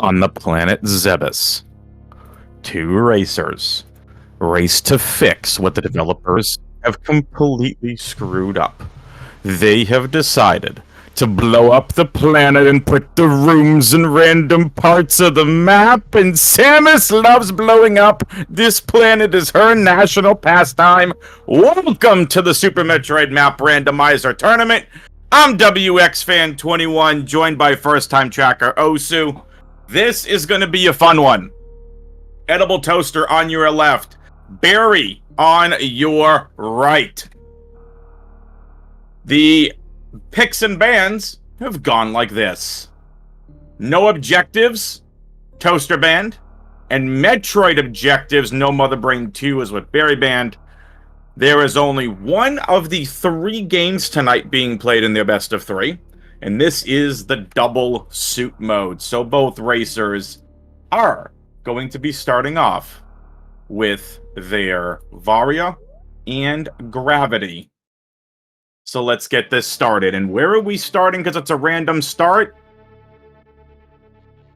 On the planet Zebes, two racers race to fix what the developers have completely screwed up. They have decided to blow up the planet and put the rooms in random parts of the map, and Samus loves blowing up. This planet is her national pastime. Welcome to the Super Metroid Map Randomizer Tournament. I'm WXFan21, joined by first-time tracker Osu. This is going to be a fun one. Edible Toaster on your left, Beary on your right. The picks and bans have gone like this. No objectives, Toaster banned, and Metroid objectives, No Mother Brain 2 is what Beary banned. There is only one of the 3 games tonight being played in their best of 3, and this is the double suit mode. So both racers are going to be starting off with their Varia and Gravity. So let's get this started. And where are we starting? Because it's a random start.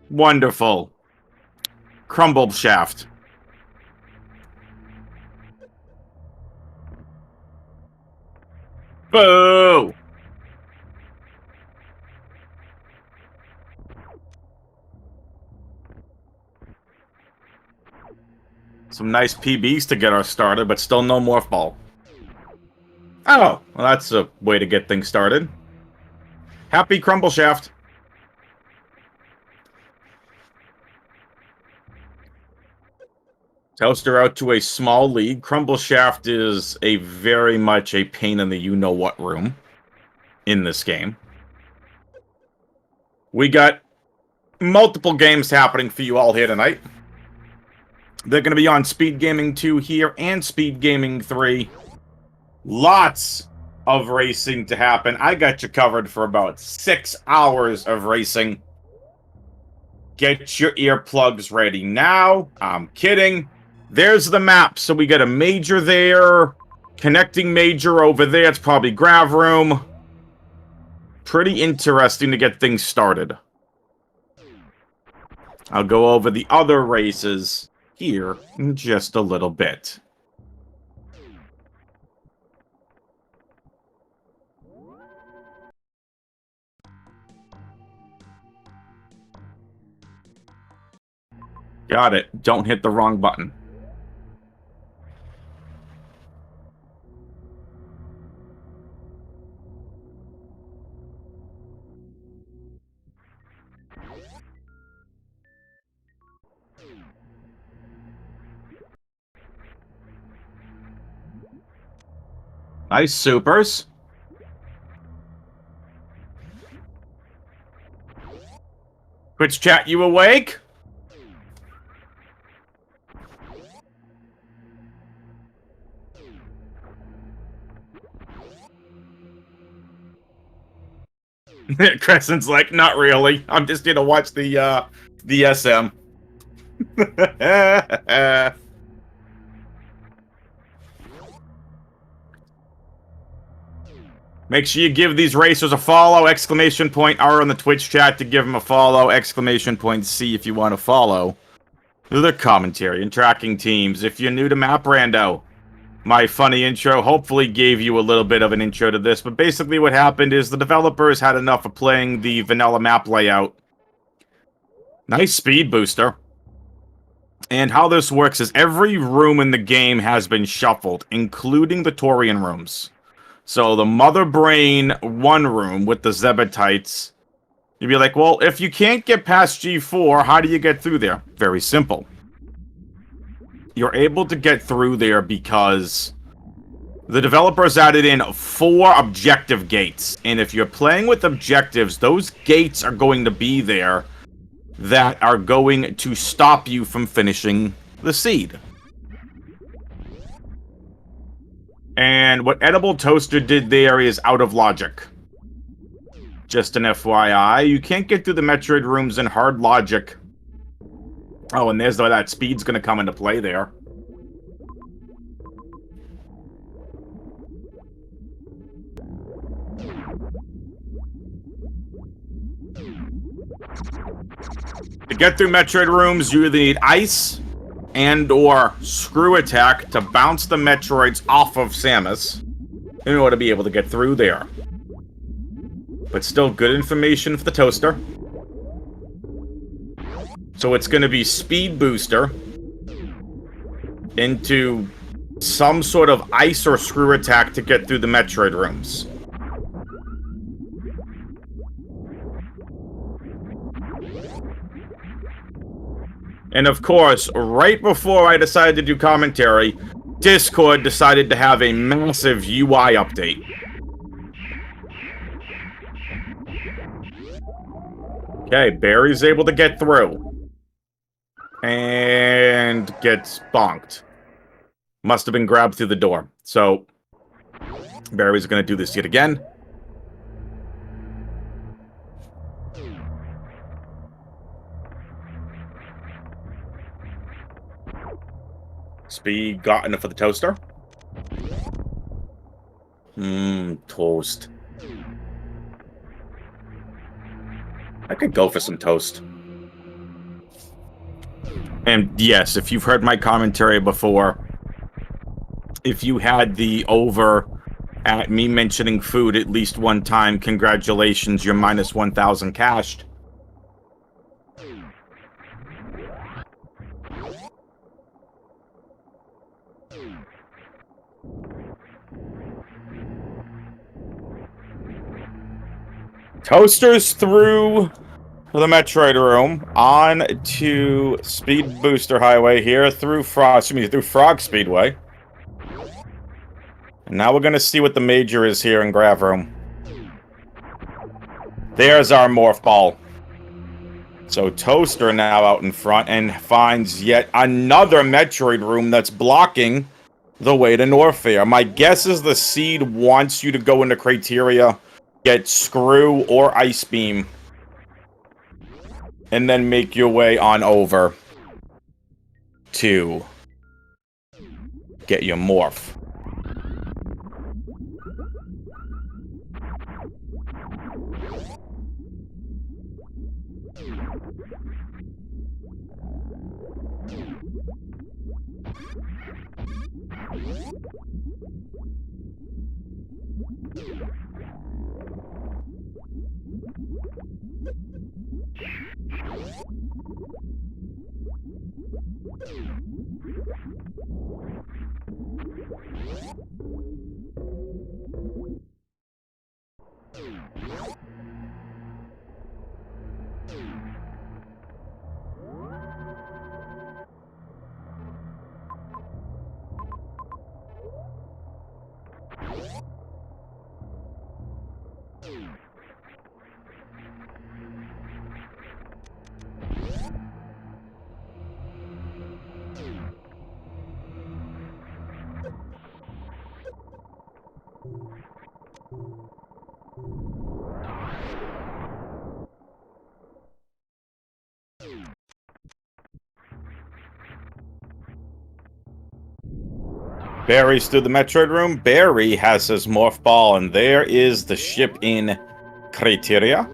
Wonderful. Crumble Shaft. Boo! Some nice PBs to get us started, but still no Morph Ball. Oh, well, that's a way to get things started. Happy Crumble Shaft. Toaster out to a small lead. Crumble Shaft is a very much a pain in the you-know-what room in this game. We got multiple games happening for you all here tonight. They're going to be on SpeedGaming 2 here and SpeedGaming 3. Lots of racing to happen. I got you covered for about 6 hours of racing. Get your earplugs ready now. I'm kidding. There's the map. So we got a major there. Connecting major over there. It's probably Grav Room. Pretty interesting to get things started. I'll go over the other races here in just a little bit. Got it. Don't hit the wrong button. Nice supers. Twitch chat, you awake? Crescent's like, not really. I'm just here to watch the SM. Make sure you give these racers a follow. Exclamation point R on the Twitch chat to give them a follow. Exclamation point C if you want to follow the commentary and tracking teams. If you're new to Map Rando, my funny intro hopefully gave you a little bit of an intro to this, but basically what happened is the developers had enough of playing the vanilla map layout. Nice speed booster. And how this works is every room in the game has been shuffled, including the Torian rooms. So the Mother Brain 1 room with the Zebetites, you'd be like, well, if you can't get past G4, how do you get through there? Very simple. You're able to get through there because the developers added in 4 objective gates. And if you're playing with objectives, those gates are going to be there that are going to stop you from finishing the seed. And what Edible Toaster did there is out of logic. Just an FYI, you can't get through the Metroid rooms in hard logic. Oh, and there's where that speed's going to come into play there. To get through Metroid rooms, you either need ice and or screw attack to bounce the Metroids off of Samus in order to be able to get through there. But still good information for the toaster. So it's going to be Speed Booster into some sort of ice or screw attack to get through the Metroid rooms. And of course, right before I decided to do commentary, Discord decided to have a massive UI update. Okay, Beary's able to get through. And gets bonked. Must have been grabbed through the door. So, Beary's going to do this yet again. Speed got enough for the toaster. Toast. I could go for some toast. And yes, if you've heard my commentary before, if you had the over at me mentioning food at least one time, congratulations, you're minus 1,000 cashed. Toasters through the Metroid room on to Speed Booster Highway here through Frog Speedway. And now we're going to see what the major is here in Grav Room. There's our Morph Ball. So Toaster now out in front and finds yet another Metroid room that's blocking the way to Norfair. My guess is the seed wants you to go into Criteria, get Screw or Ice Beam, and then make your way on over to get your Morph. Beary's through the Metroid room. Beary has his Morph Ball, and there is the ship in Criteria.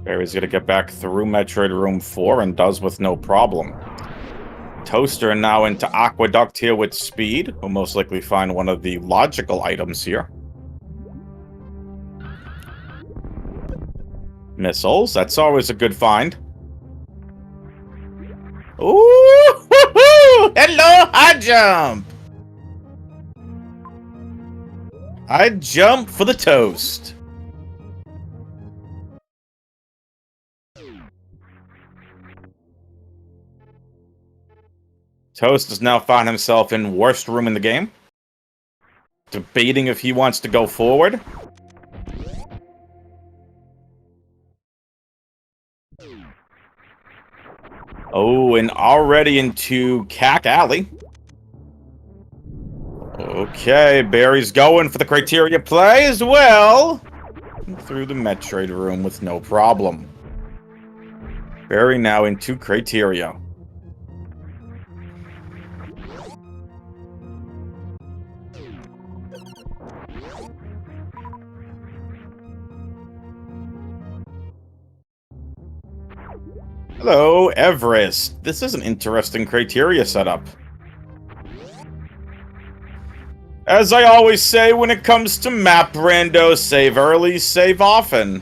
Beary's gonna get back through Metroid room 4 and does with no problem. Toaster now into Aqueduct here with Speed. We'll most likely find one of the logical items here. Missiles, that's always a good find. Ooh! Hello, high jump! I jump for the toast. Toast has now found himself in worst room in the game, debating if he wants to go forward. Oh, and already into Cack Alley. Okay, Beary's going for the Criteria play as well. Through the Metroid room with no problem. Beary now into Criteria. Hello, Everest. This is an interesting criteria setup. As I always say when it comes to map rando, save early, save often.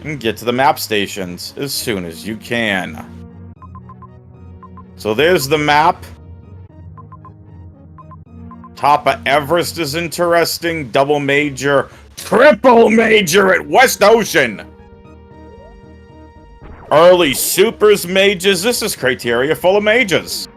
And get to the map stations as soon as you can. So there's the map. Top of Everest is interesting. Double major, triple major at West Ocean. Early supers mages. This is criteria full of mages.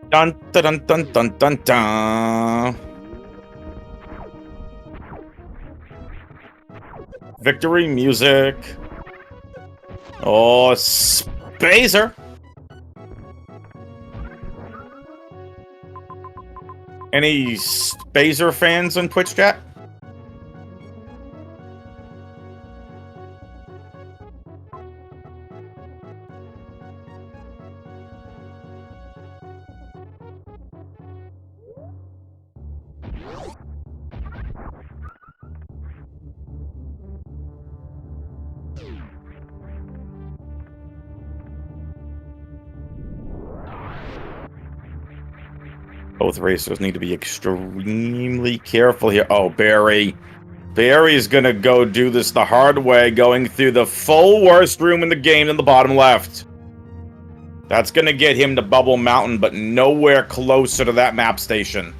Dun dun dun dun dun dun. Victory music. Oh, Spazer. Any Spazer fans on Twitch chat? Both racers need to be extremely careful here. Oh, Beary. Beary's gonna go do this the hard way, going through the full worst room in the game in the bottom left. That's gonna get him to Bubble Mountain, but nowhere closer to that map station.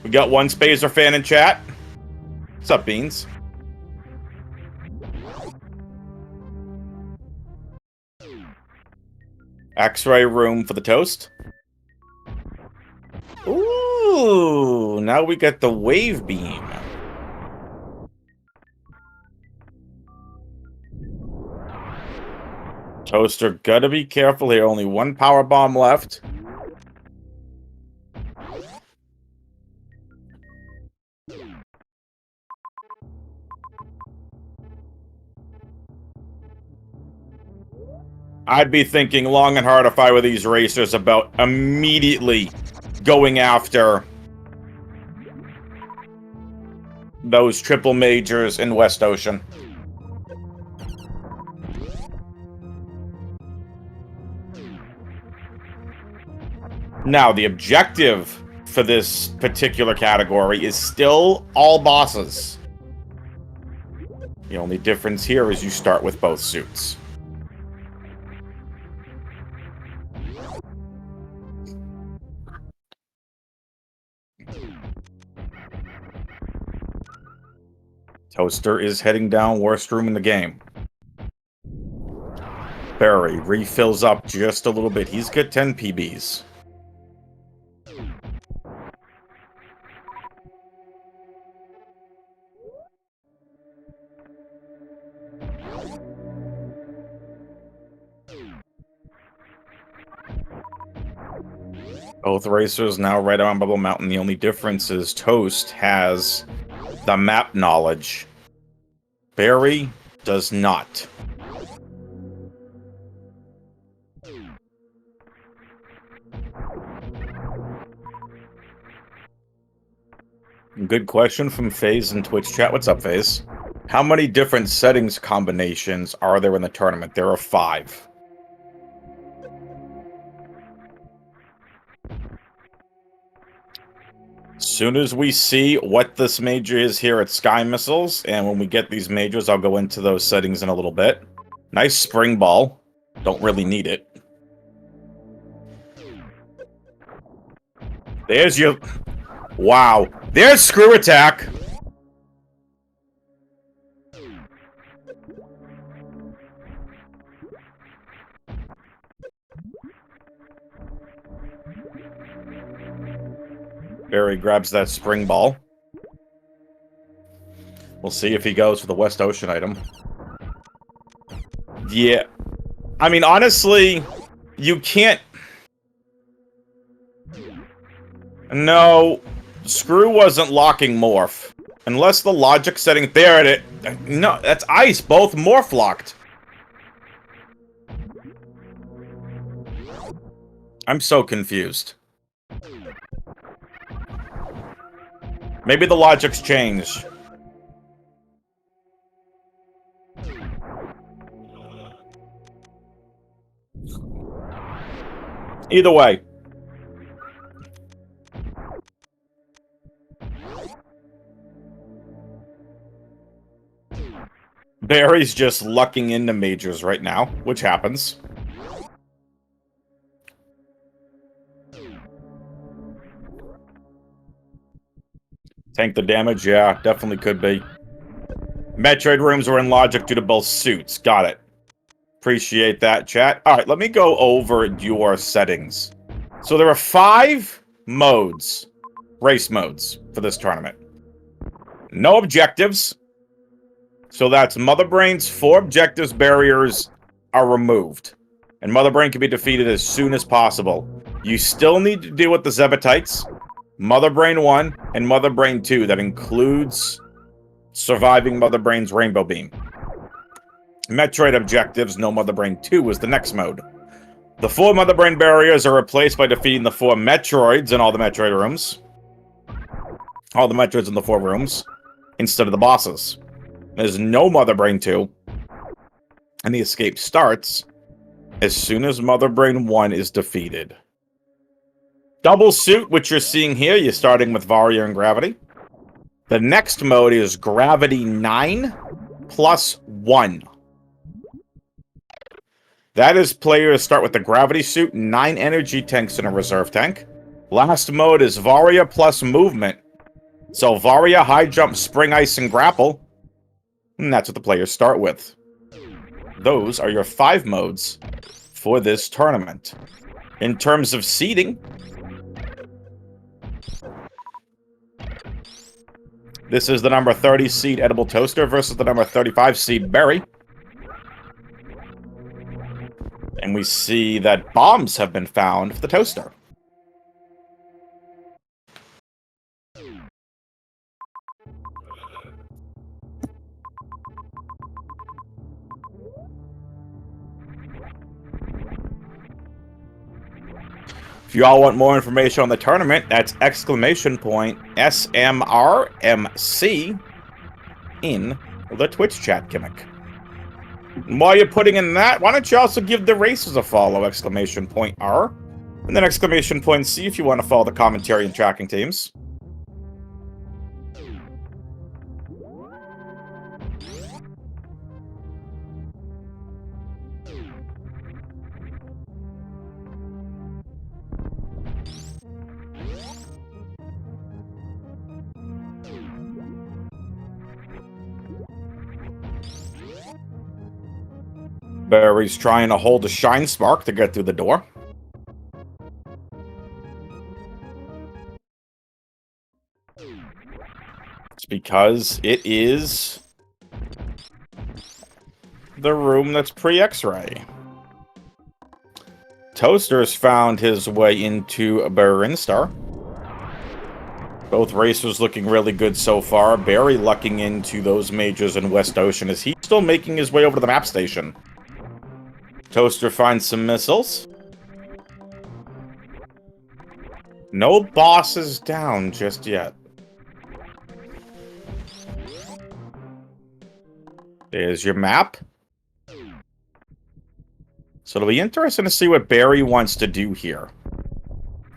We got one Spazer fan in chat. What's up, Beans? X-ray room for the toast. Ooh, now we got the wave beam. Toaster, gotta be careful here. Only one power bomb left. I'd be thinking long and hard if I were these racers about immediately going after those triple majors in West Ocean. Now, the objective for this particular category is still all bosses. The only difference here is you start with both suits. Toaster is heading down worst room in the game. Beary refills up just a little bit. He's got 10 PBs. Both racers now right on Bubble Mountain. The only difference is Toast has the map knowledge. Beary does not. Good question from FaZe in Twitch chat. What's up, FaZe? How many different settings combinations are there in the tournament? There are 5. Soon as we see what this major is here at Sky Missiles, and when we get these majors, I'll go into those settings in a little bit. Nice spring ball. Don't really need it. There's your... Wow. There's screw attack. Beary grabs that spring ball. We'll see if he goes for the West Ocean item. Yeah. I mean, honestly, you can't... No, Screw wasn't locking Morph. Unless the logic setting... There it is. No, that's ice. Both Morph locked. I'm so confused. Maybe the logic's changed. Either way. Beary's just lucking into majors right now, which happens. Tank the damage? Yeah, definitely could be. Metroid rooms were in logic due to both suits. Got it. Appreciate that, chat. Alright, let me go over your settings. So there are 5 modes, race modes, for this tournament. No objectives. So that's Mother Brain's 4 objectives barriers are removed. And Mother Brain can be defeated as soon as possible. You still need to deal with the Zebatites, Mother Brain 1, and Mother Brain 2. That includes surviving Mother Brain's Rainbow Beam. Metroid objectives, no Mother Brain 2 is the next mode. The 4 Mother Brain barriers are replaced by defeating the 4 Metroids in all the Metroid rooms. All the Metroids in the 4 rooms, instead of the bosses. There's no Mother Brain 2. And the escape starts as soon as Mother Brain 1 is defeated. Double suit, which you're seeing here, you're starting with Varia and Gravity. The next mode is Gravity 9 plus 1. That is players start with the Gravity suit, 9 energy tanks, and a reserve tank. Last mode is Varia plus movement. So Varia, high jump, spring, ice, and grapple. And that's what the players start with. Those are your 5 modes for this tournament. In terms of seeding, this is the number 30 seed Edible Toaster versus the number 35 seed Beary. And we see that bombs have been found for the toaster. If you all want more information on the tournament, that's !SMRMC in the Twitch chat gimmick. And while you're putting in that, why don't you also give the races a follow, !R, and then !C if you want to follow the commentary and tracking teams. Beary's trying to hold a Shine Spark to get through the door. It's because it is the room that's pre-X-ray. Toaster's found his way into a Barinstar. Both racers looking really good so far. Beary lucking into those majors in West Ocean. Is he still making his way over to the map station? Toaster finds some missiles. No bosses down just yet. There's your map. So it'll be interesting to see what Beary wants to do here.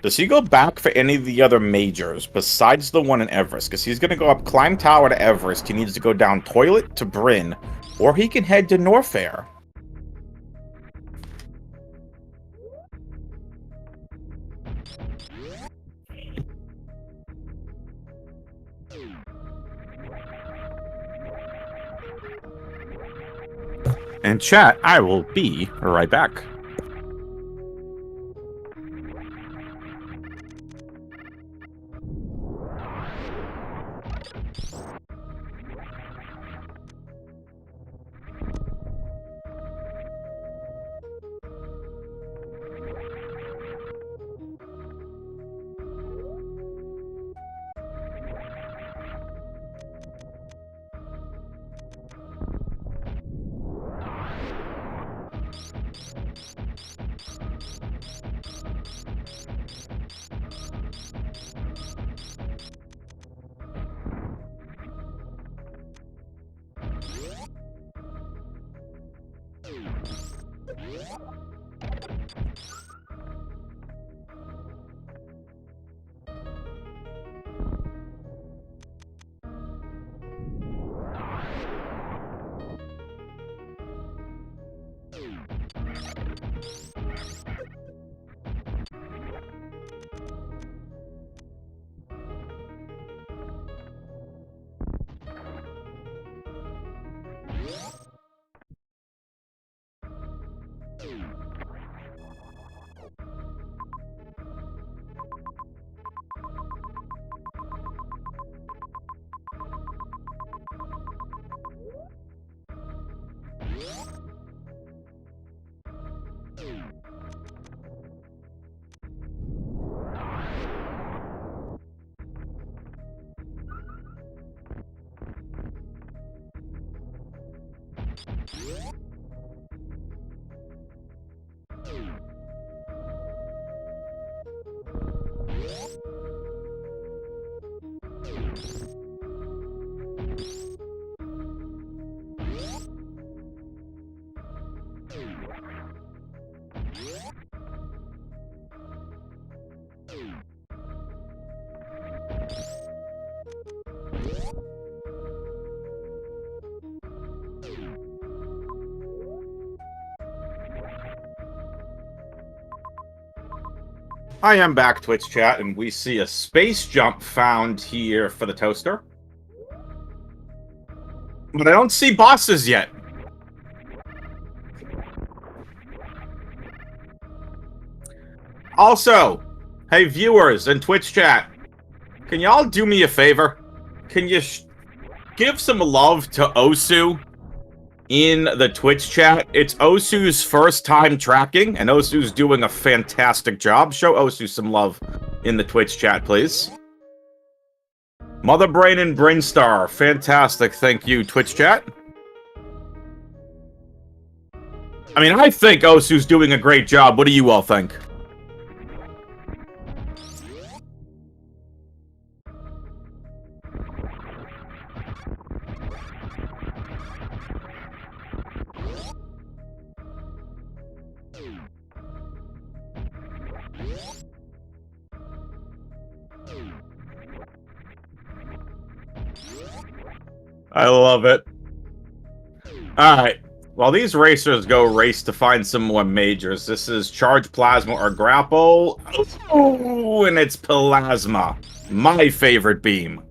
Does he go back for any of the other majors besides the one in Everest? Because he's going to go up Climb Tower to Everest. He needs to go down Toilet to Bryn. Or he can head to Norfair. And chat, I will be right back. I am back, Twitch chat, and we see a space jump found here for the toaster. But I don't see bosses yet. Also, hey viewers and Twitch chat, can y'all do me a favor? Can you give some love to Osu in the Twitch chat? It's Osu's first time tracking, and Osu's doing a fantastic job. Show Osu some love in the Twitch chat, please. Mother Brain and Brainstar, fantastic. Thank you, Twitch chat. I mean, I think Osu's doing a great job. What do you all think? I love it. Alright. While these racers go race to find some more majors, this is Charge Plasma or Grapple. Oh, and it's Plasma. My favorite beam.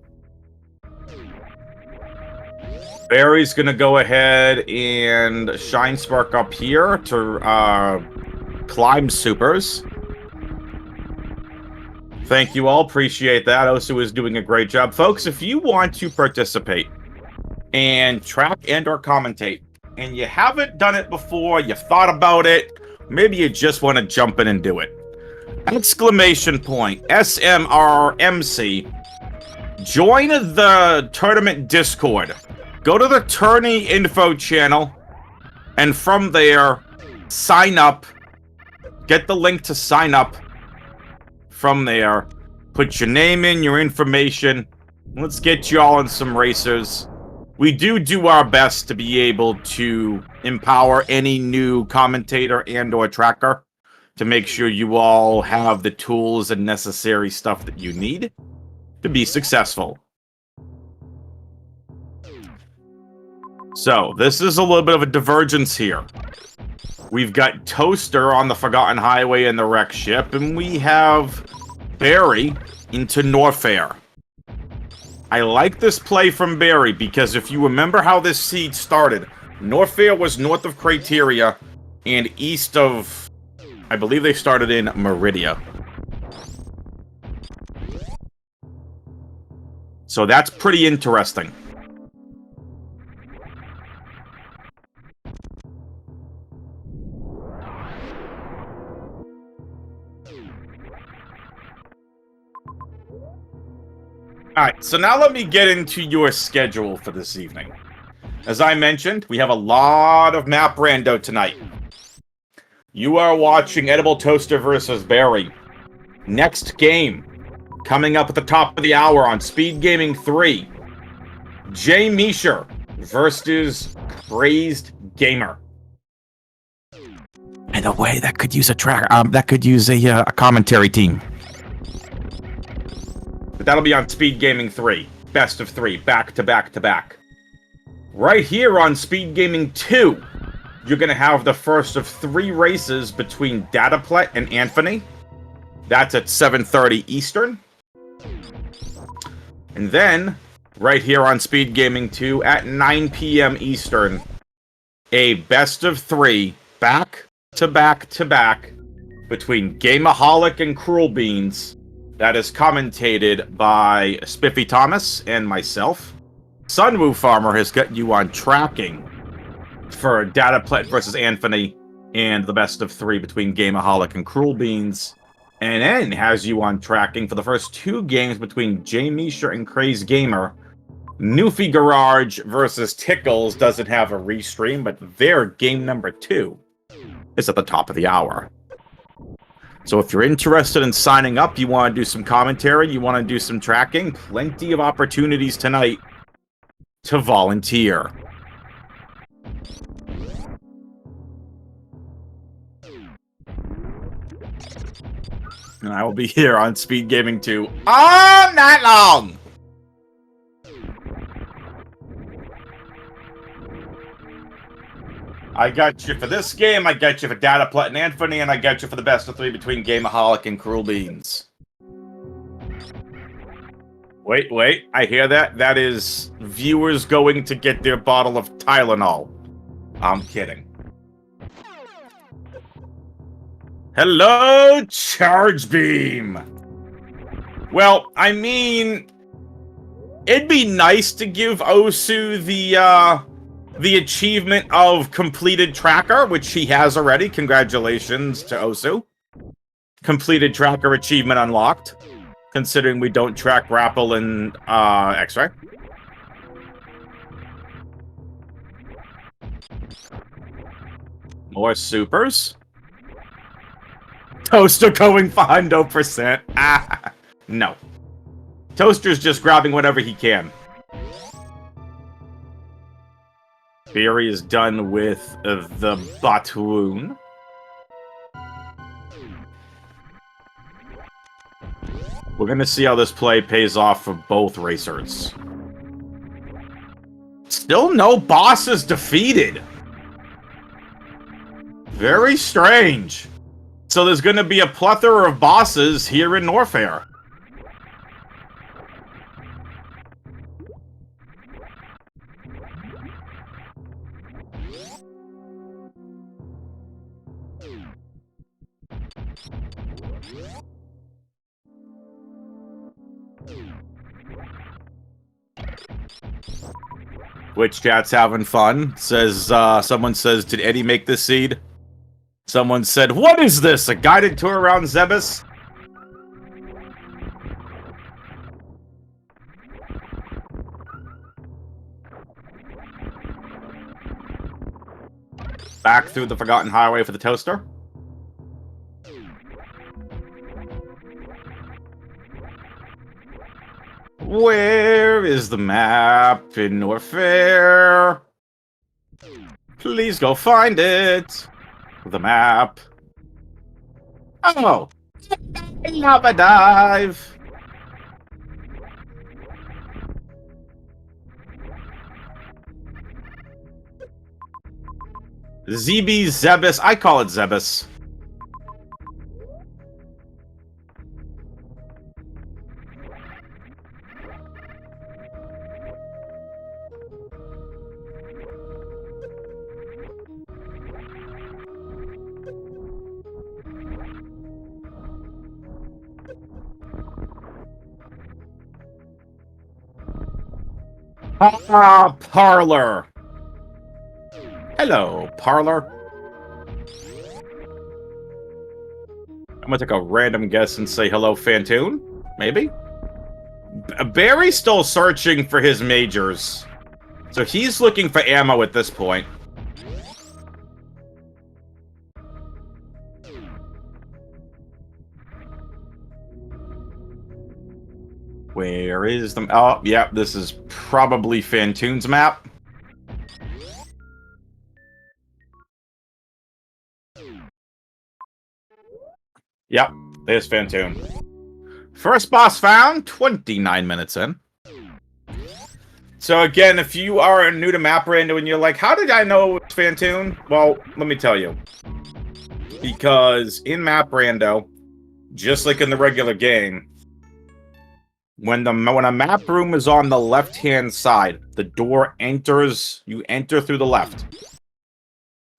Beary's gonna go ahead and Shine Spark up here to climb supers. Thank you all. Appreciate that. Osu is doing a great job. Folks, if you want to participate and track and or commentate, and you haven't done it before, you've thought about it, maybe you just want to jump in and do it. Exclamation point, SMRMC. Join the tournament Discord. Go to the tourney info channel, and from there, sign up. Get the link to sign up. From there, put your name in, your information. Let's get you all in some racers. We do our best to be able to empower any new commentator and or tracker to make sure you all have the tools and necessary stuff that you need to be successful. So, this is a little bit of a divergence here. We've got Toaster on the Forgotten Highway in the wreck ship, and we have Beary into Norfair. I like this play from Beary because if you remember how this seed started, Norfair was north of Crateria and east of, I believe they started in Meridia. So that's pretty interesting. Alright, so now let me get into your schedule for this evening. As I mentioned, we have a lot of map rando tonight. You are watching Edible Toaster versus Beary. Next game, coming up at the top of the hour on SpeedGaming 3. Jay Misher versus Crazed Gamer. By the way, that could use a commentary team. But that'll be on SpeedGaming 3. Best of 3. Back to back to back. Right here on SpeedGaming 2, you're going to have the first of 3 races between Dataplet and Anthony. That's at 7:30 Eastern. And then, right here on SpeedGaming 2 at 9 p.m. Eastern, a best of 3, back to back to back, between Gameaholic and Cruel Beans. That is commentated by Spiffy Thomas and myself. Sunwoo Farmer has got you on tracking for Dataplet versus Anthony, and the best of 3 between Gameaholic and Cruel Beans. And then has you on tracking for the first 2 games between Jay Misha and Craze Gamer. Newfie Garage versus Tickles doesn't have a restream, but their game number 2 is at the top of the hour. So if you're interested in signing up, you want to do some commentary, you want to do some tracking, plenty of opportunities tonight to volunteer. And I will be here on SpeedGaming 2 all night long! I got you for this game, I got you for Dataplet and Anthony, and I got you for the best of 3 between Gameaholic and Cruel Beans. Wait, I hear that? That is viewers going to get their bottle of Tylenol. I'm kidding. Hello, Charge Beam! Well, I mean, it'd be nice to give Osu the achievement of completed tracker, which he has already. Congratulations to Osu. Completed tracker achievement unlocked, considering we don't track Grapple and X-Ray. More supers. Toaster going for 100%. Ah, no. Toaster's just grabbing whatever he can. Beary is done with the Batoon. We're gonna see how this play pays off for both racers. Still no bosses defeated. Very strange. So there's gonna be a plethora of bosses here in Norfair. Which chat's having fun. Says, someone says, did Eddie make this seed? Someone said, what is this? A guided tour around Zebus? Back through the Forgotten Highway for the toaster. Where is the map in Norfair? Please go find it. The map. Oh! Lava dive! ZB Zebus. I call it Zebus. Ah, Parlor. Hello, Parlor. I'm gonna take a random guess and say hello, Fantoon? Maybe? Beary's still searching for his majors. So he's looking for ammo at this point. Where is the... Oh, yeah, this is probably Fantoon's map. Yep, there's Fantoon. First boss found, 29 minutes in. So again, if you are new to Map Rando and you're like, how did I know it was Fantoon? Well, let me tell you. Because in Map Rando, just like in the regular game, when a map room is on the left-hand side, the door enters, you enter through the left.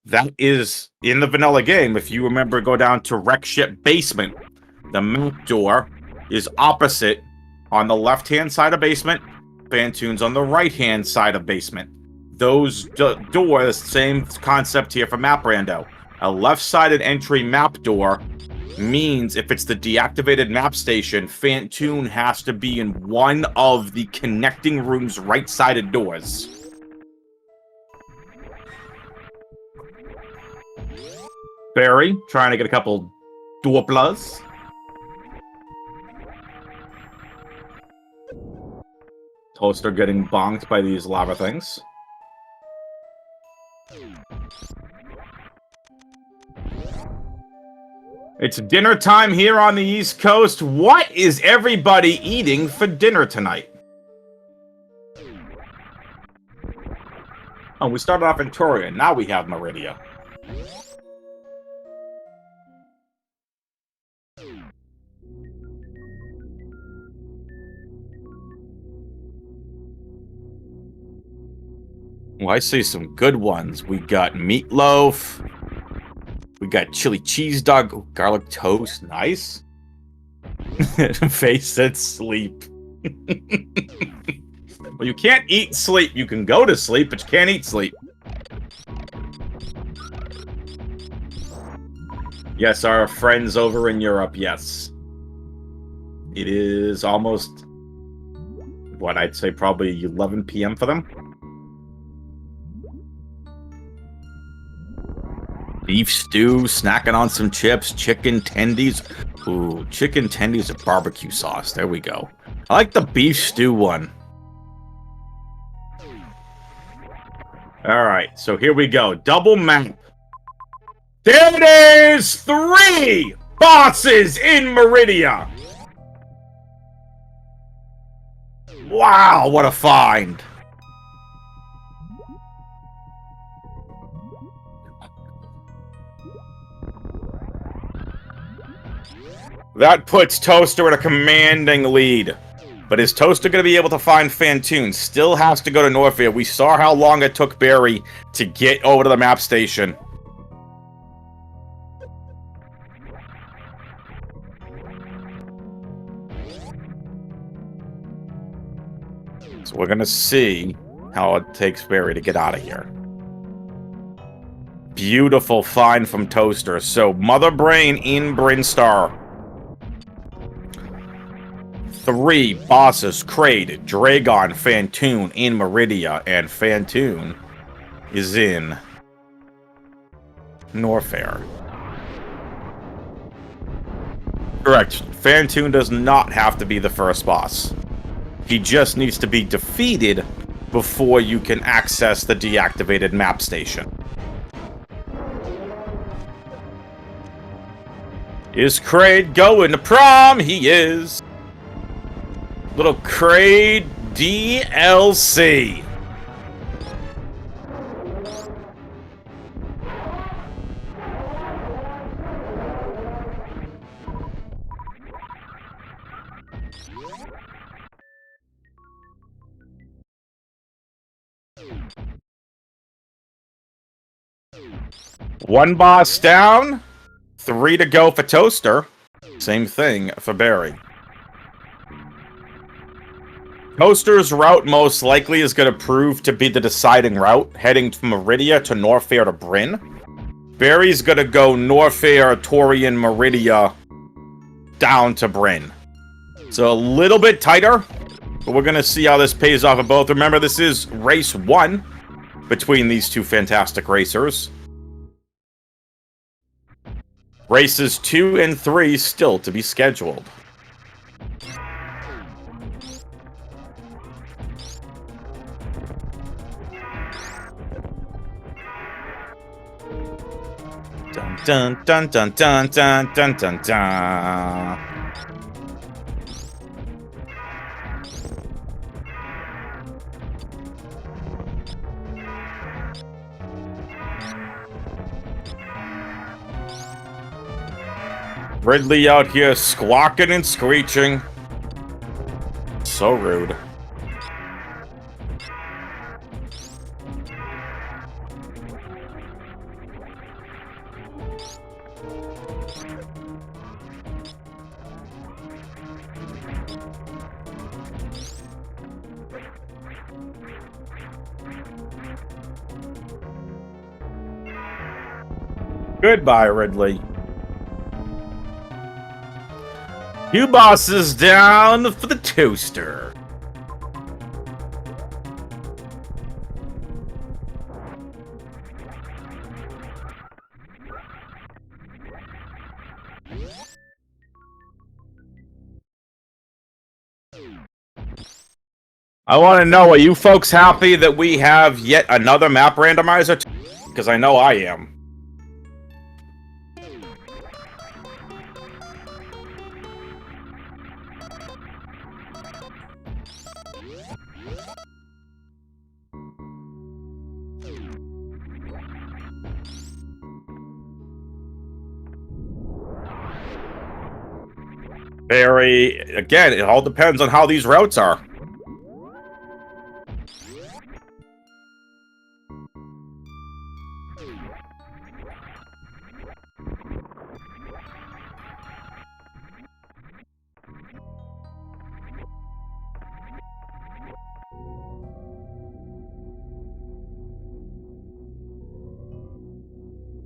That is, in the vanilla game, if you remember, go down to Wreck Ship Basement, the map door is opposite on the left-hand side of basement, Fantoon's on the right-hand side of basement. Those doors, same concept here for Map Rando. A left-sided entry map door means if it's the deactivated map station, Fantoon has to be in one of the connecting room's right-sided doors. Beary, trying to get a couple dwarplas. Toaster getting bonked by these lava things. It's dinner time here on the East Coast. What is everybody eating for dinner tonight? Oh, we started off in Torian. Now we have Meridia. Well, I see some good ones. We got meatloaf. We got chili cheese dog. Ooh, garlic toast. Nice. Face said sleep. Well, you can't eat sleep. You can go to sleep, but you can't eat sleep. Yes, our friends over in Europe, yes. It is almost, what, I'd say probably 11 p.m. for them. Beef stew, snacking on some chips, chicken tendies. Ooh, chicken tendies with barbecue sauce. There we go. I like the beef stew one. Alright, so here we go. Double map. There it is! 3 bosses in Meridia! Wow, what a find! That puts Toaster in a commanding lead. But is Toaster going to be able to find Fantoon? Still has to go to Norfair. We saw how long it took Beary to get over to the map station. So we're going to see how it takes Beary to get out of here. Beautiful find from Toaster. So Mother Brain in Brinstar. 3 bosses, Kraid, Dragon, Fantoon in Meridia, and Fantoon is in Norfair. Correct. Fantoon does not have to be the first boss. He just needs to be defeated before you can access the deactivated map station. Is Kraid going to prom? He is. Little Kraid DLC. One boss down, 3 to go for Toaster. Same thing for Beary. Toaster's route most likely is going to prove to be the deciding route, heading from Meridia to Norfair to Bryn. Beary's going to go Norfair, Torian, Meridia, down to Bryn. So a little bit tighter, but we're going to see how this pays off of both. Remember, this is race 1 between these two fantastic racers. Races 2 and 3 still to be scheduled. Dun dun dun dun dun dun dun dun dun. Ridley out here squawking and screeching. So rude. Goodbye, Ridley. Two bosses down for the toaster. I want to know, are you folks happy that we have yet another map randomizer? Because I know I am. Beary, again, it all depends on how these routes are.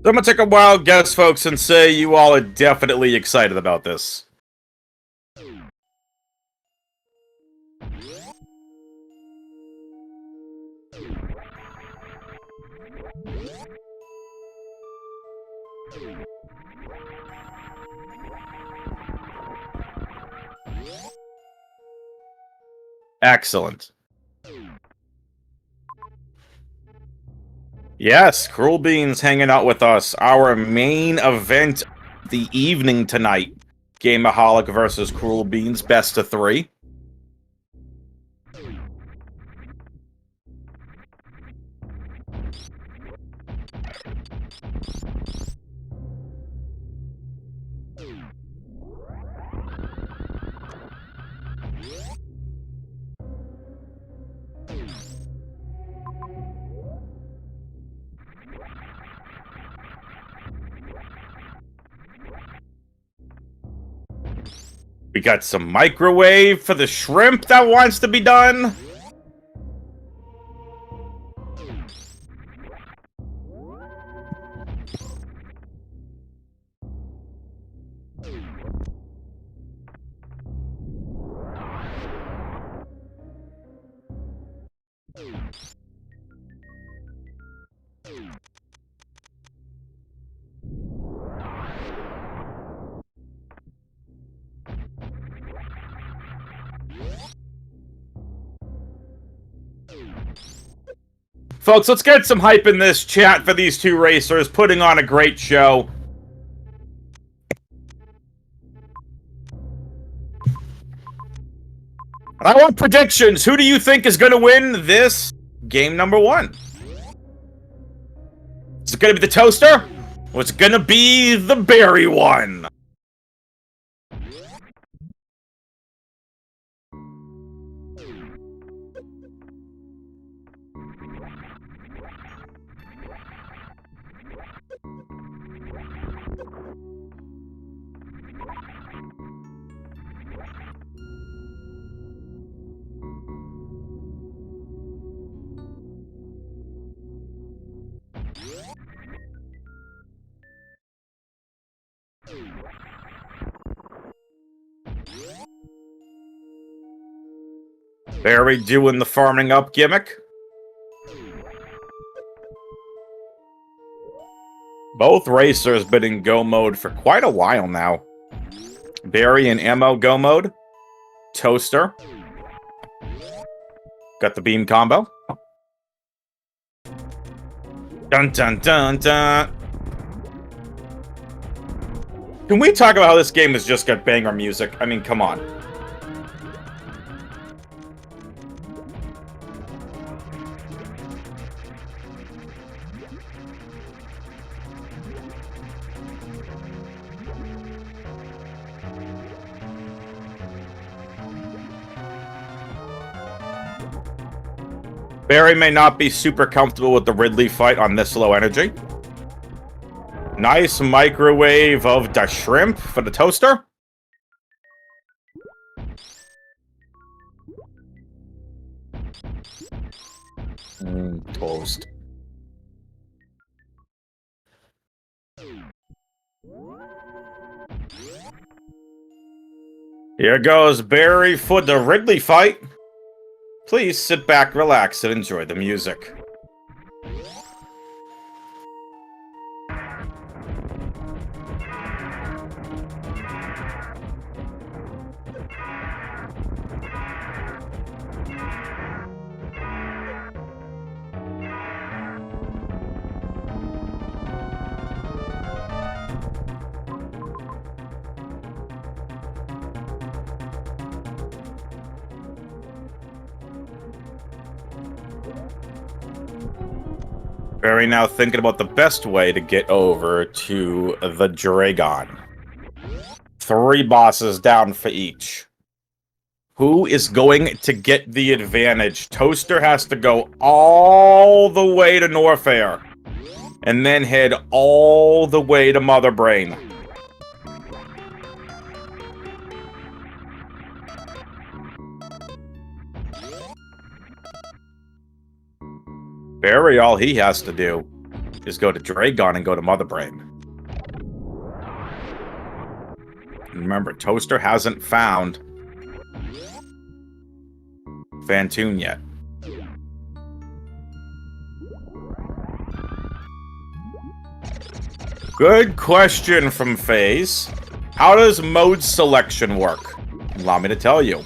So I'm gonna take a wild guess, folks, and say you all are definitely excited about this. Excellent. Yes, Cruel Beans hanging out with us. Our main event of the evening tonight. Gameaholic versus Cruel Beans, best of 3. We got some microwave for the shrimp that wants to be done. Folks, let's get some hype in this chat for these two racers putting on a great show. I want predictions. Who do you think is going to win this game number 1? Is it going to be the toaster? Or is it going to be the Beary one? Beary doing the farming up gimmick. Both racers been in go mode for quite a while now. Beary in ML go mode. Toaster. Got the beam combo. Dun dun dun dun. Can we talk about how this game has just got banger music? I mean, come on. Beary may not be super comfortable with the Ridley fight on this low energy. Nice microwave of the shrimp for the toaster. Toast. Here goes Beary for the Ridley fight. Please sit back, relax, and enjoy the music. Beary now thinking about the best way to get over to the Dragon. 3 bosses down for each. Who is going to get the advantage? Toaster has to go all the way to Norfair. And then head all the way to Mother Brain. Beary, all he has to do is go to Dragon and go to Mother Brain. Remember, Toaster hasn't found Phantoon yet. Good question from FaZe. How does mode selection work? Allow me to tell you.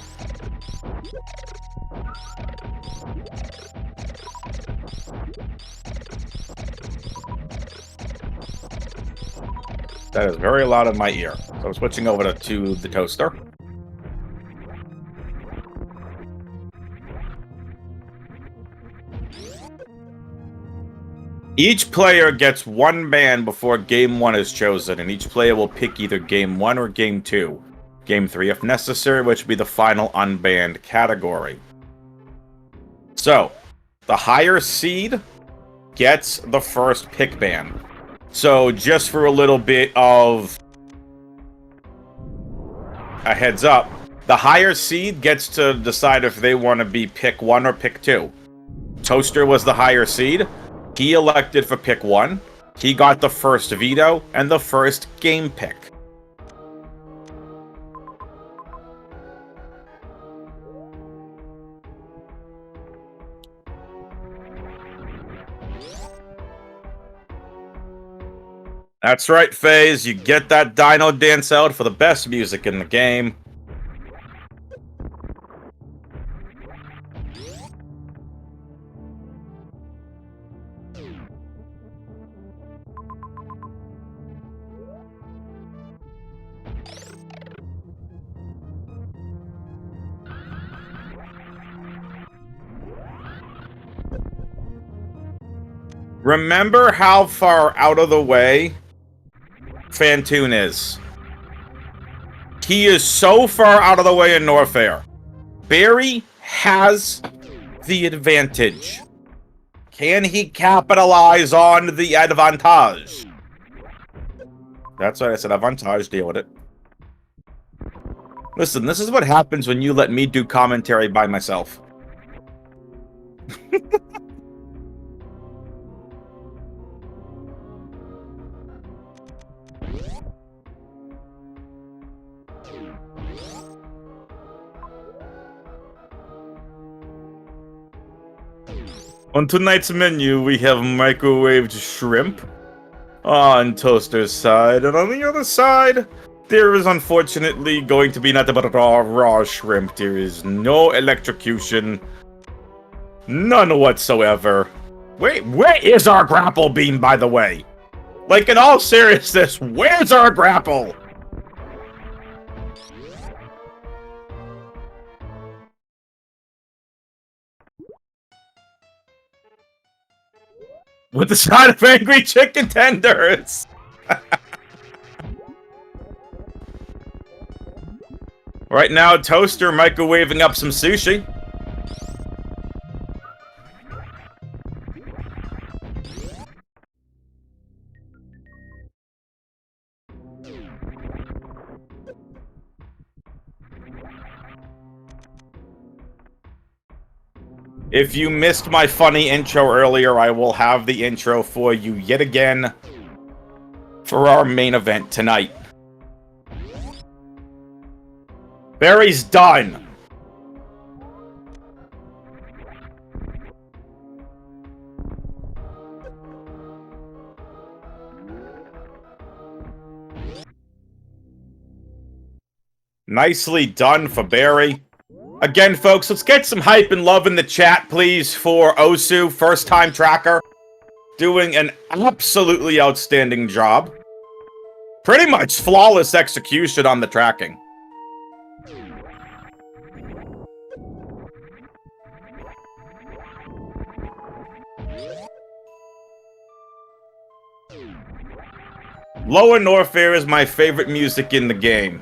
That is very loud in my ear. So I'm switching over to the toaster. Each player gets 1 ban before Game 1 is chosen, and each player will pick either Game 1 or Game 2. Game 3 if necessary, which would be the final unbanned category. So, the higher seed gets the first pick ban. So, just for a little bit of a heads up, the higher seed gets to decide if they want to be pick 1 or pick 2. Toaster was the higher seed. He elected for pick 1. He got the first veto and the first game pick. That's right, FaZe. You get that Dino Dance out for the best music in the game. Remember how far out of the way Phantoon is. He is so far out of the way in Norfair. Beary has the advantage. Can he capitalize on the advantage? That's right, I said advantage, deal with it. Listen, this is what happens when you let me do commentary by myself. On tonight's menu, we have microwaved shrimp on Toaster's side, and on the other side, there is unfortunately going to be nothing but raw shrimp. There is no electrocution, none whatsoever. Wait, where is our grapple beam, by the way? Like, in all seriousness, where's our grapple? with the side of angry chicken tenders. Right now, Toaster microwaving up some sushi. If you missed my funny intro earlier, I will have the intro for you yet again for our main event tonight. Beary's done. Nicely done for Beary. Again, folks, let's get some hype and love in the chat, please, for Osu, first-time tracker. Doing an absolutely outstanding job. Pretty much flawless execution on the tracking. Lower Norfair is my favorite music in the game.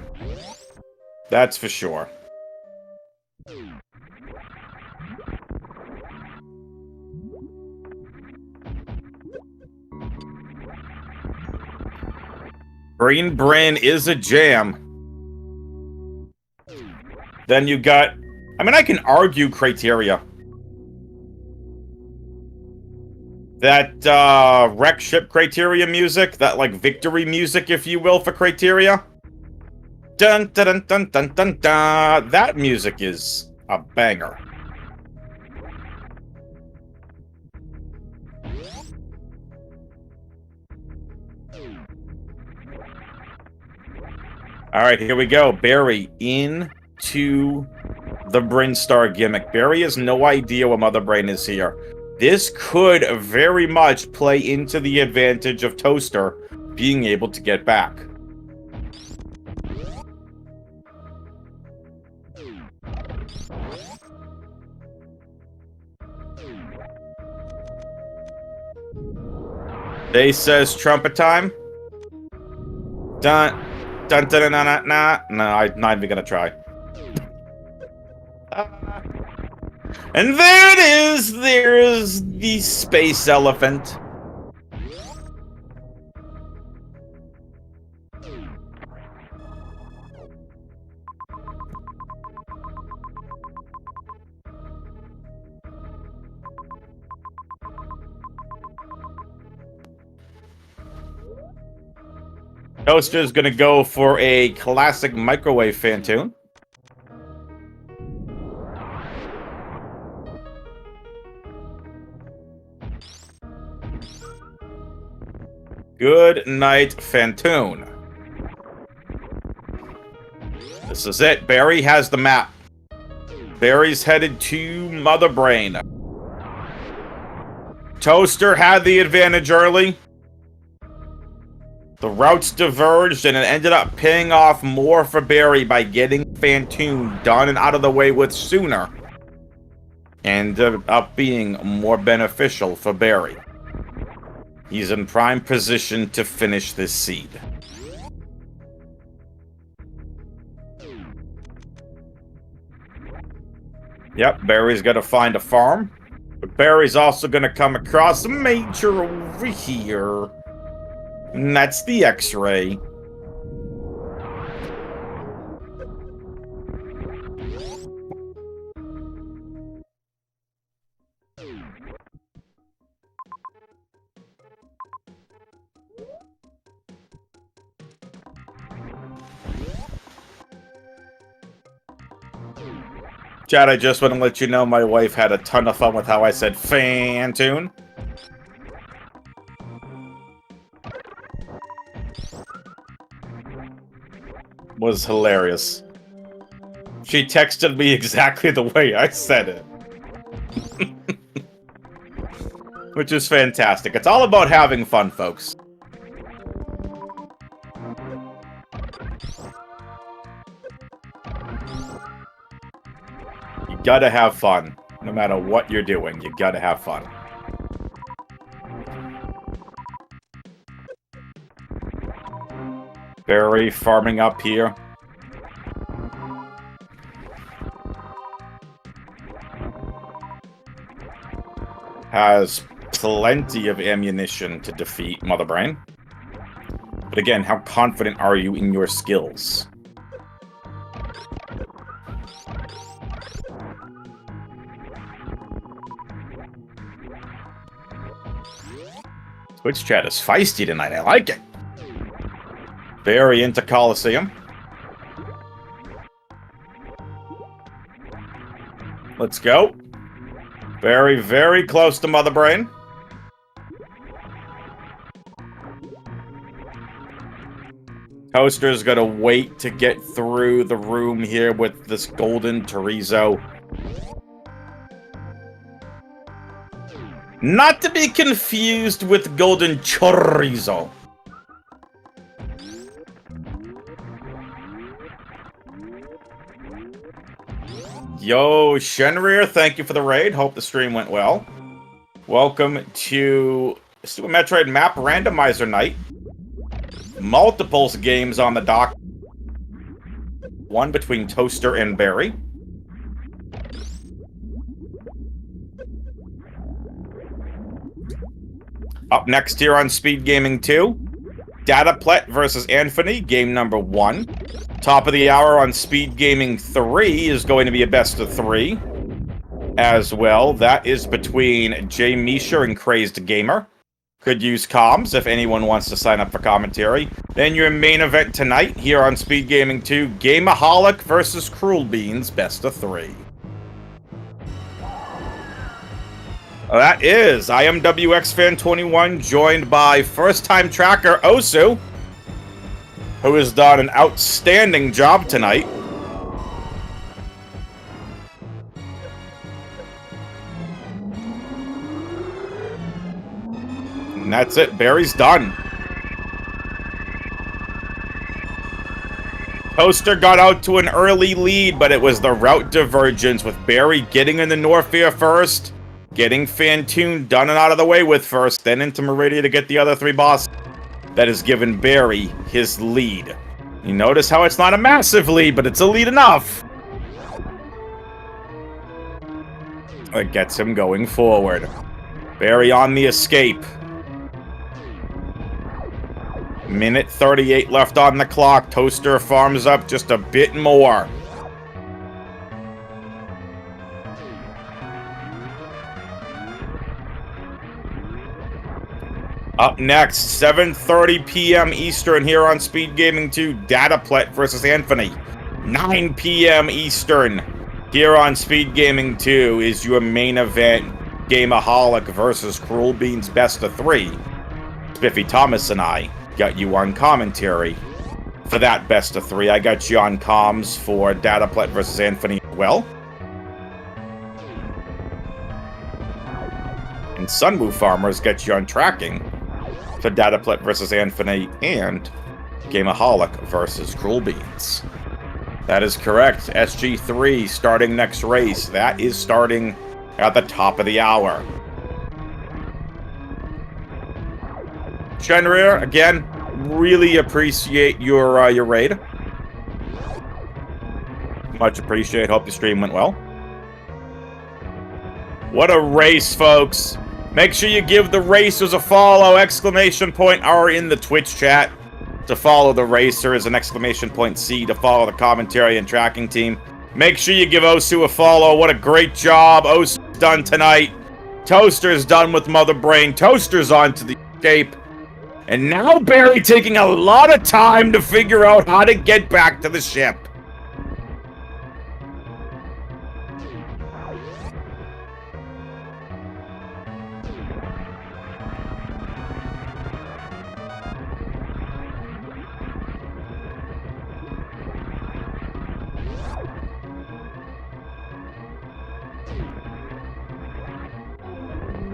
That's for sure. Green Brain is a jam. Then you got... I mean, I can argue Criteria. That, wreck ship Criteria music, that, like, victory music, if you will, for Criteria. Dun dun dun dun dun dun dun. That music is a banger. Alright, here we go. Beary into the Brinstar gimmick. Beary has no idea what Mother Brain is here. This could very much play into the advantage of Toaster being able to get back. They says trumpet time. Dun. Dun, dun, dun, dun, dun, dun. No, I'm not even gonna try. And there it is! There's the space elephant. Toaster's gonna go for a classic microwave fan tune. Good night, Fantoon. This is it. Beary has the map. Beary's headed to Mother Brain. Toaster had the advantage early. The routes diverged, and it ended up paying off more for Beary by getting Fantoon done and out of the way with sooner. Ended up being more beneficial for Beary. He's in prime position to finish this seed. Yep, Beary's gonna find a farm. But Beary's also gonna come across a major over here. And that's the X-ray. Chad, I just want to let you know my wife had a ton of fun with how I said Fantoon. Was hilarious. She texted me exactly the way I said it. Which is fantastic. It's all about having fun, folks. You gotta have fun. No matter what you're doing, you gotta have fun. Beary farming up here. Has plenty of ammunition to defeat Mother Brain. But again, how confident are you in your skills? Twitch chat is feisty tonight. I like it. Beary into Coliseum. Let's go. Very, very close to Mother Brain. Toaster's gonna wait to get through the room here with this golden chorizo. Not to be confused with golden chorizo. Yo, Shenrir, thank you for the raid. Hope the stream went well. Welcome to Super Metroid Map Randomizer Night. Multiples games on the dock. One between Toaster and Beary. Up next here on SpeedGaming 2, Dataplet versus Anthony, game number 1. Top of the hour on SpeedGaming 3 is going to be a best of 3 as well. That is between Jay Misha and Crazed Gamer. Could use comms if anyone wants to sign up for commentary. Then your main event tonight here on SpeedGaming 2, Gameaholic versus Cruel Beans, best of 3. That is IMWXFan21, joined by first-time tracker Osu, who has done an outstanding job tonight. And that's it. Beary's done. Toaster got out to an early lead, but it was the route divergence with Beary getting in the Norfair first, getting Fantoon done and out of the way with first, then into Meridia to get the other 3 bosses. That has given Beary his lead. You notice how it's not a massive lead, but it's a lead enough. It gets him going forward. Beary on the escape. Minute 38 left on the clock. Toaster farms up just a bit more. Up next, 7:30 p.m. Eastern here on SpeedGaming 2, Dataplet versus Anthony. 9 p.m. Eastern here on SpeedGaming 2 is your main event, Gameaholic versus Cruel Beans best of 3. Spiffy Thomas and I got you on commentary for that best of 3. I got you on comms for Dataplet versus Anthony as well. And Sunwoo Farmers get you on tracking for Dataplet versus Anthony and Gameaholic versus Cruel Beans. That is correct. SG3 starting next race. That is starting at the top of the hour. Shenrir, again, really appreciate your raid. Much appreciate. Hope the stream went well. What a race, folks. Make sure you give the racers a follow, !R in the Twitch chat to follow the racers, and !C to follow the commentary and tracking team. Make sure you give Osu a follow. What a great job Osu's done tonight. Toaster's done with Mother Brain. Toaster's on to the escape. And now Beary taking a lot of time to figure out how to get back to the ship.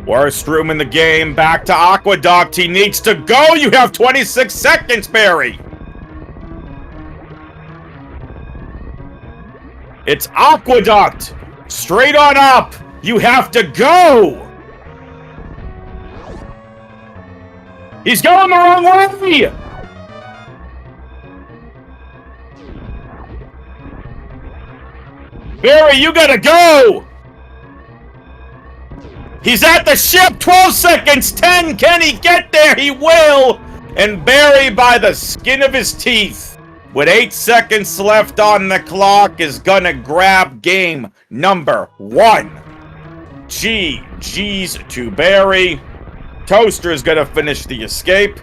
Worst room in the game, back to Aqueduct. He needs to go. You have 26 seconds, Beary. It's Aqueduct. Straight on up. You have to go. He's going the wrong way. Beary, you gotta go! He's at the ship! 12 seconds! 10! Can he get there? He will! And Beary, by the skin of his teeth, with 8 seconds left on the clock, is gonna grab game number 1. GG's to Beary. Toaster is gonna finish the escape.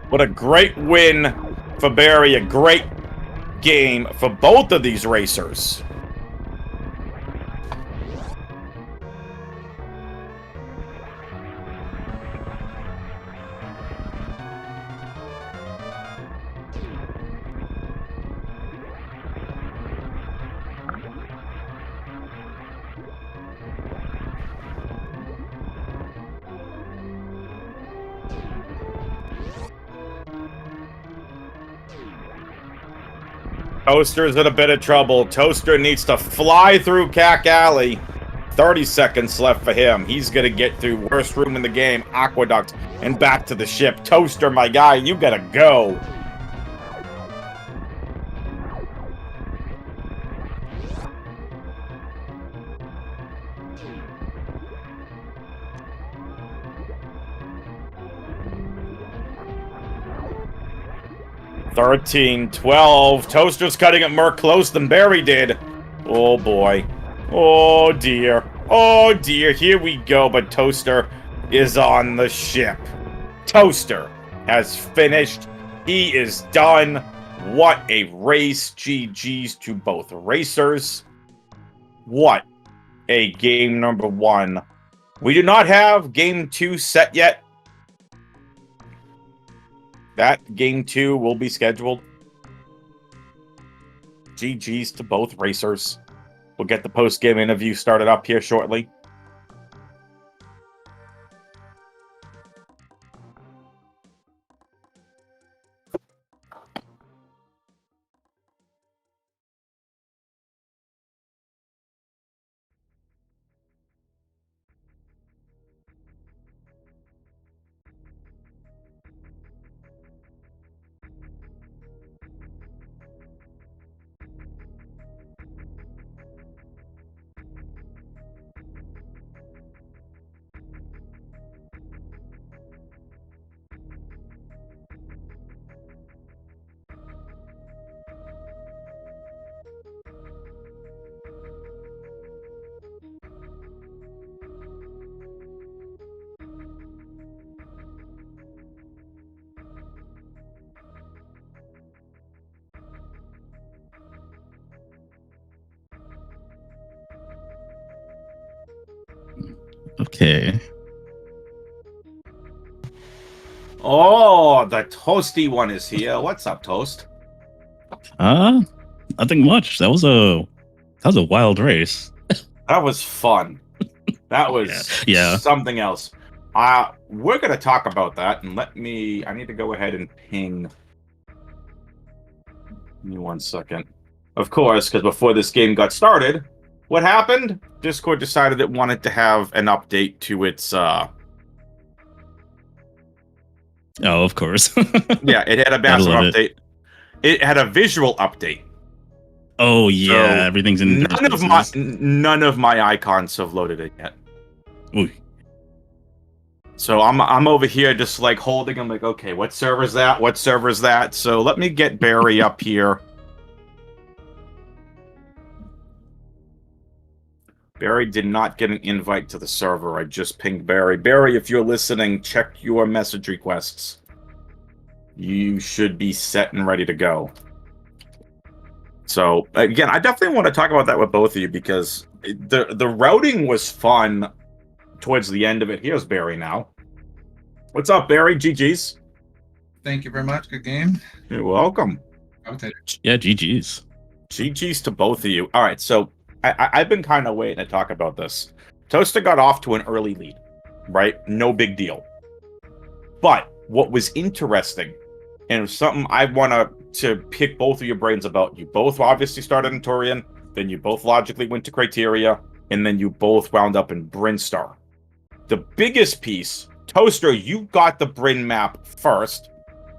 What a great win for Beary, a great game for both of these racers. Toaster's in a bit of trouble. Toaster needs to fly through Cack Alley. 30 seconds left for him. He's gonna get through worst room in the game, Aqueduct, and back to the ship. Toaster, my guy, you gotta go. $13, $12. Toaster's cutting it more close than Beary did. Oh boy. Oh dear. Oh dear. Here we go. But Toaster is on the ship. Toaster has finished. He is done. What a race. GG's to both racers. What a game number 1. We do not have game 2 set yet. That game 2 will be scheduled. GG's to both racers. We'll get the post-game interview started up here shortly. Okay. Oh, the toasty one is here. What's up, Toast? Nothing much. That was a wild race. That was fun. That was yeah. something else. We're gonna talk about that, and I need to go ahead and ping. Give me 1 second. Of course, because before this game got started, what happened? Discord decided it wanted to have an update to its Oh, of course. Yeah, it had a massive update. It had a visual update. Oh yeah, so everything's in none of my icons have loaded it yet. Ooh. So I'm over here just like holding. I'm like, okay, what server's that? What server's that? So let me get Beary up here. Beary did not get an invite to the server. I just pinged Beary. Beary, if you're listening, check your message requests. You should be set and ready to go. So, again, I definitely want to talk about that with both of you because the routing was fun towards the end of it. Here's Beary now. What's up, Beary? GG's. Thank you very much. Good game. You're welcome. Yeah, GG's. GG's to both of you. All right, so I've been kind of waiting to talk about this. Toaster got off to an early lead, right? No big deal. But what was interesting, and it was something I want to pick both of your brains about. You both obviously started in Torian, then you both logically went to Criteria, and then you both wound up in Brinstar. The biggest piece, Toaster, you got the Bryn map first.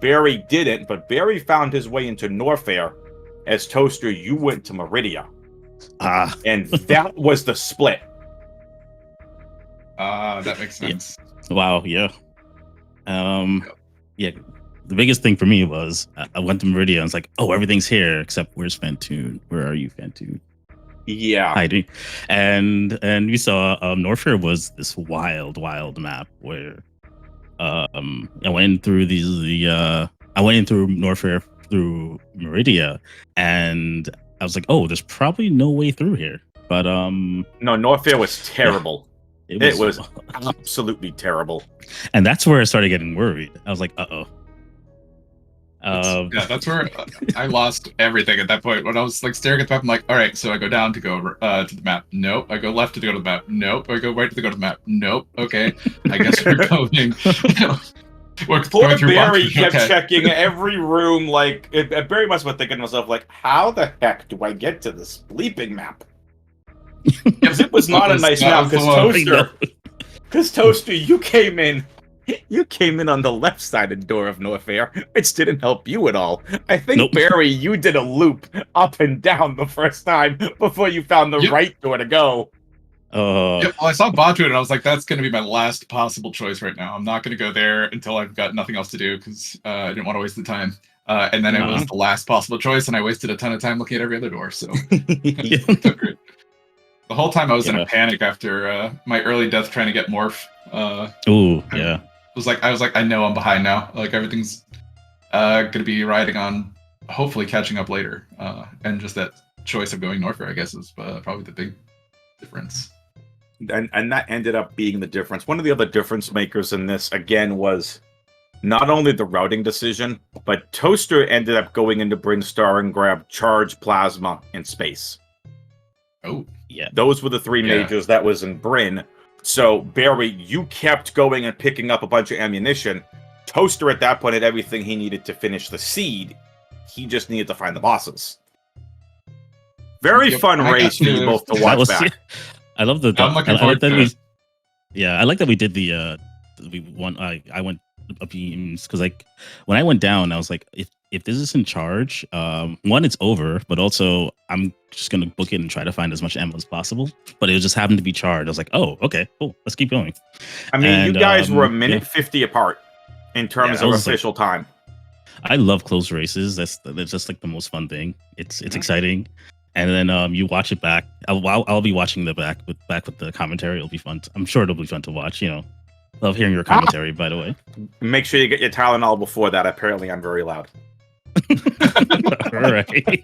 Beary didn't, but Beary found his way into Norfair. As Toaster, you went to Meridia. And that was the split. That makes sense. Wow, yeah. Yeah, the biggest thing for me was I went to Meridia and it's like, oh, everything's here except where's Fantoon? Where are you, Fantoon? Yeah. Hiding. And we saw Norfair was this wild map where I went in through I went in through Norfair through Meridia, and I was like, oh, there's probably no way through here. But no, Norfair was terrible. Yeah, it was absolutely terrible. And that's where I started getting worried. I was like, uh-oh. That's where I lost everything at that point. When I was like staring at the map, I'm like, all right, so I go down to go to the map. Nope. I go left to go to the map. Nope. I go right to go to the map. Nope. Okay. I guess we're going. Poor Beary kept checking every room. Like, Beary must have been thinking to himself, like, how the heck do I get to this bleeping map? Because it was not a nice map. Because Toaster, you came in on the left side of door of Norfair, which didn't help you at all. I think, Beary, you did a loop up and down the first time before you found the right door to go. Well, I saw Batu and I was like, that's going to be my last possible choice right now. I'm not going to go there until I've got nothing else to do because I didn't want to waste the time. And then it was the last possible choice, and I wasted a ton of time looking at every other door. So great. The whole time I was in a panic after my early death trying to get Morph. I was like, I know I'm behind now. Like everything's going to be riding on, hopefully catching up later. And just that choice of going Norfair, I guess, is probably the big difference. And that ended up being the difference. One of the other difference makers in this, again, was not only the routing decision, but Toaster ended up going into Brinstar and grabbed Charge, Plasma, and Space. Oh. Yeah. Those were the three majors that was in Bryn. So, Beary, you kept going and picking up a bunch of ammunition. Toaster, at that point, had everything he needed to finish the seed. He just needed to find the bosses. Very fun race for you both to watch back. I love the. I'm looking forward to it. I like that we did the. We won. I went up beams because like when I went down, I was like, if this is in charge, one, it's over, but also I'm just gonna book it and try to find as much ammo as possible. But it just happened to be charged. I was like, oh, okay, cool, let's keep going. I mean, you guys were a minute 50 apart in terms of official time. I love close races. That's just like the most fun thing. It's exciting. And then you watch it back. I'll be watching the back with the commentary. It'll be fun. I'm sure it'll be fun to watch. You know, love hearing your commentary. By the way, make sure you get your Tylenol before that. Apparently, I'm very loud. All right.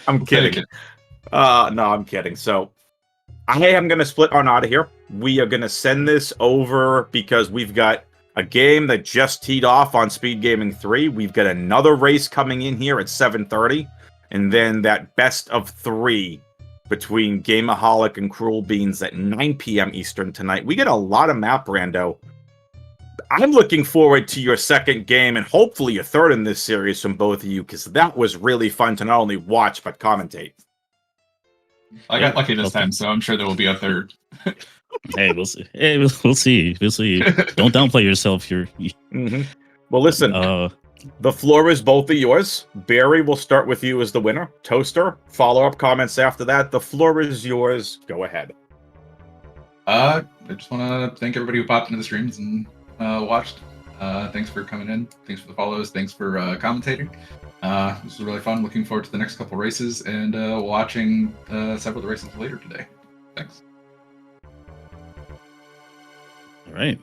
I'm kidding. No, I'm kidding. So, I am gonna split on out of here. We are gonna send this over because we've got a game that just teed off on SpeedGaming 3. We've got another race coming in here at 7:30. And then that best of 3 between Gameaholic and Cruel Beans at 9 p.m. Eastern tonight. We get a lot of map, Rando. I'm looking forward to your second game and hopefully your third in this series from both of you, because that was really fun to not only watch, but commentate. I got lucky this time, so I'm sure there will be a third. Hey, we'll see. We'll see. Don't downplay yourself. Well, listen. The floor is both of yours. Beary, will start with you as the winner. Toaster, follow-up comments after that. The floor is yours. Go ahead. I just want to thank everybody who popped into the streams and watched. Thanks for coming in. Thanks for the follows. Thanks for commentating. This was really fun. Looking forward to the next couple races and watching several of the races later today. Thanks. All right.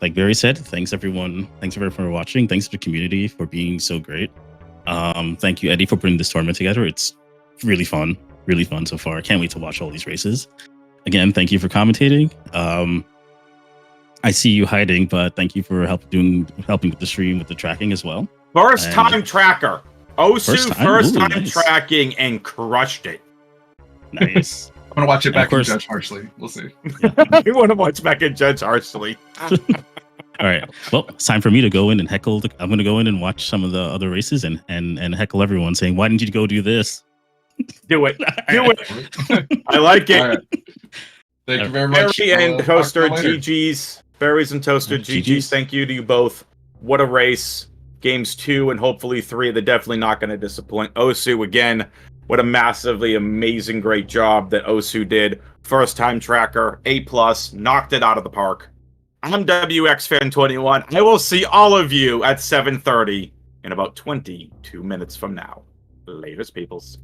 Like Beary said, thanks everyone. Thanks everyone for watching. Thanks to the community for being so great. Thank you, Eddie, for putting this tournament together. It's really fun so far. I can't wait to watch all these races. Again, thank you for commentating. I see you hiding, but thank you for helping with the stream with the tracking as well. First time tracker. Osu first time nice. Tracking and crushed it. Nice. I'm gonna watch it back and judge harshly. We'll see. You want to watch back and judge harshly. All right. Well, it's time for me to go in and heckle. I'm going to go in and watch some of the other races and heckle everyone, saying, "Why didn't you go do this?" Do it. Do it. I like it. All right. Thank you very much. Berry and Toaster, talk to you later. GG's. Berries and Toaster, GG's. GG's. Thank you to you both. What a race. Games 2 and hopefully 3, they're definitely not going to disappoint. Osu, again, what a massively amazing, great job that Osu did. First time tracker, A+, knocked it out of the park. I'm WXFan21. I will see all of you at 7:30 in about 22 minutes from now. Latest, peoples.